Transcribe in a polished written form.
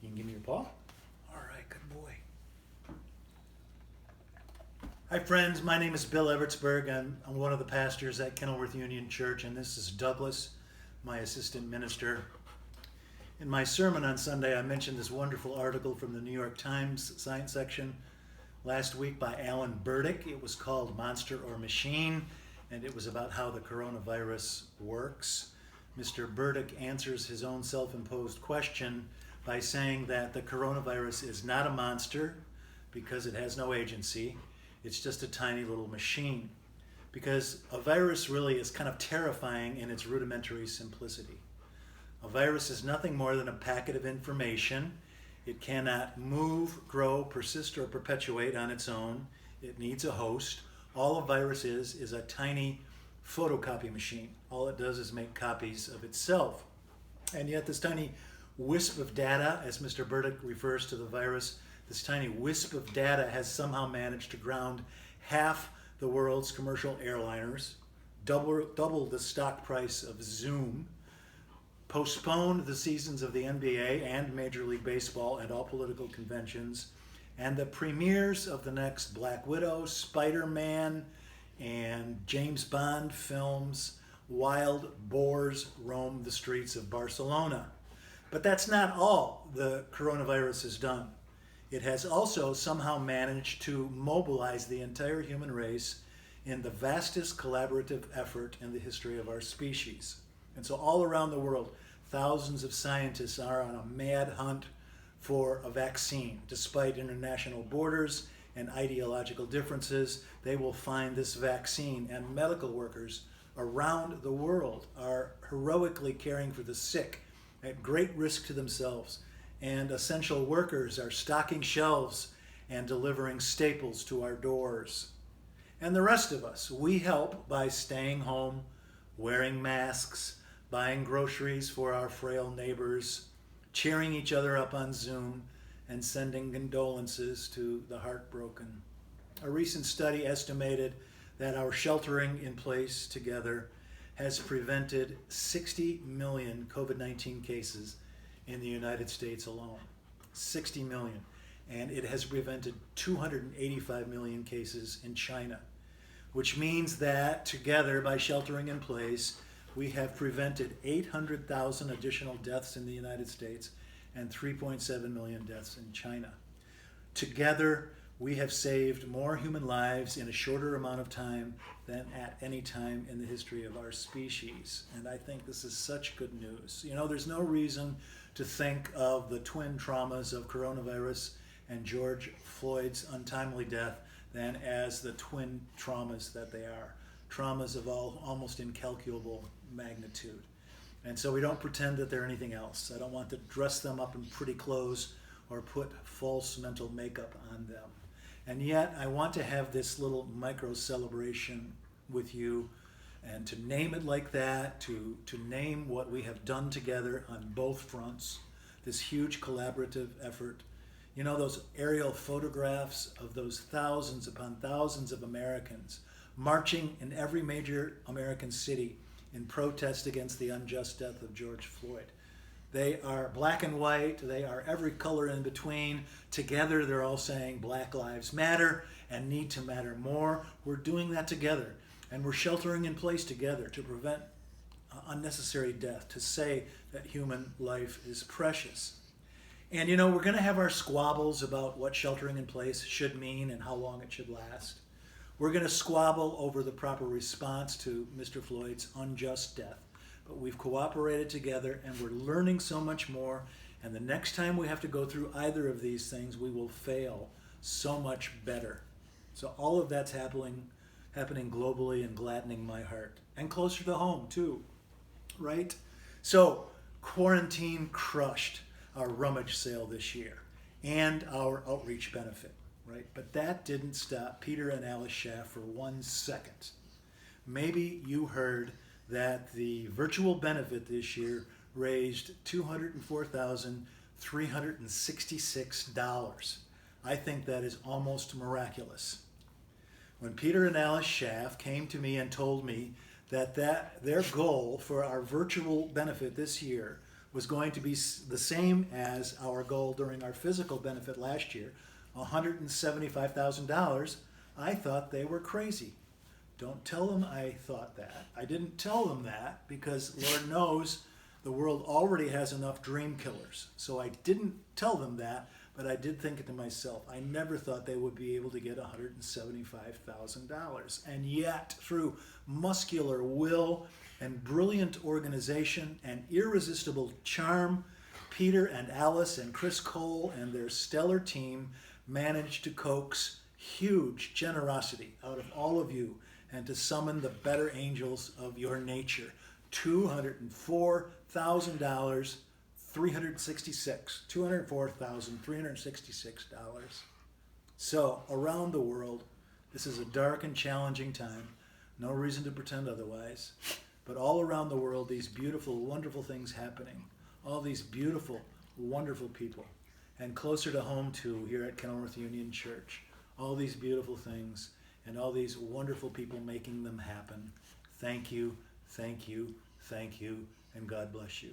You can give me your paw? All right, good boy. Hi friends, my name is Bill Evertsberg. I'm one of the pastors at Kenilworth Union Church, and this is Douglas, my assistant minister. In my sermon on Sunday, I mentioned this wonderful article from the New York Times science section last week by Alan Burdick. It was called Monster or Machine, and it was about how the coronavirus works. Mr. Burdick answers his own self-imposed question by saying that the coronavirus is not a monster because it has no agency. It's just a tiny little machine. Because a virus really is kind of terrifying in its rudimentary simplicity. A virus is nothing more than a packet of information. It cannot move, grow, persist, or perpetuate on its own. It needs a host. All a virus is a tiny photocopy machine. All it does is make copies of itself. And yet this tiny wisp of data, as Mr. Burdick refers to the virus, this tiny wisp of data has somehow managed to ground half the world's commercial airliners, double the stock price of Zoom, postponed the seasons of the NBA and Major League Baseball and all political conventions, and the premieres of the next Black Widow, Spider-Man, and James Bond films. Wild boars roam the streets of Barcelona. But that's not all the coronavirus has done. It has also somehow managed to mobilize the entire human race in the vastest collaborative effort in the history of our species. And so all around the world, thousands of scientists are on a mad hunt for a vaccine. Despite international borders and ideological differences, they will find this vaccine, and medical workers around the world are heroically caring for the sick at great risk to themselves, and essential workers are stocking shelves and delivering staples to our doors. And the rest of us, we help by staying home, wearing masks, buying groceries for our frail neighbors, cheering each other up on Zoom, and sending condolences to the heartbroken. A recent study estimated that our sheltering in place together has prevented 60 million COVID-19 cases in the United States alone. 60 million. And it has prevented 285 million cases in China, which means that together, by sheltering in place, we have prevented 800,000 additional deaths in the United States and 3.7 million deaths in China. Together, we have saved more human lives in a shorter amount of time than at any time in the history of our species. And I think this is such good news. You know, there's no reason to think of the twin traumas of coronavirus and George Floyd's untimely death than as the twin traumas that they are. Traumas of almost incalculable magnitude. And so we don't pretend that they're anything else. I don't want to dress them up in pretty clothes or put false mental makeup on them. And yet I want to have this little micro celebration with you, and to name it like that, to name what we have done together on both fronts, this huge collaborative effort. You know, those aerial photographs of those thousands upon thousands of Americans marching in every major American city in protest against the unjust death of George Floyd. They are black and white, they are every color in between. Together they're all saying Black Lives Matter and need to matter more. We're doing that together, and we're sheltering in place together to prevent unnecessary death, to say that human life is precious. And you know, we're going to have our squabbles about what sheltering in place should mean and how long it should last. We're going to squabble over the proper response to Mr. Floyd's unjust death. But we've cooperated together, and we're learning so much more. And the next time we have to go through either of these things, we will fail so much better. So all of that's happening globally and gladdening my heart. And closer to home, too, right? So quarantine crushed our rummage sale this year and our outreach benefit, right? But that didn't stop Peter and Alice Schaff for 1 second. Maybe you heard that the virtual benefit this year raised $204,366. I think that is almost miraculous. When Peter and Alice Schaff came to me and told me that their goal for our virtual benefit this year was going to be the same as our goal during our physical benefit last year, $175,000, I thought they were crazy. Don't tell them I thought that. I didn't tell them that because Lord knows the world already has enough dream killers. So I didn't tell them that, but I did think it to myself. I never thought they would be able to get $175,000. And yet, through muscular will and brilliant organization and irresistible charm, Peter and Alice and Chris Cole and their stellar team managed to coax huge generosity out of all of you and to summon the better angels of your nature. $204,366. $204,366. So, around the world, this is a dark and challenging time. No reason to pretend otherwise. But all around the world, these beautiful, wonderful things happening. All these beautiful, wonderful people. And closer to home, too, here at Kenilworth Union Church. All these beautiful things and all these wonderful people making them happen. Thank you, thank you, thank you, and God bless you.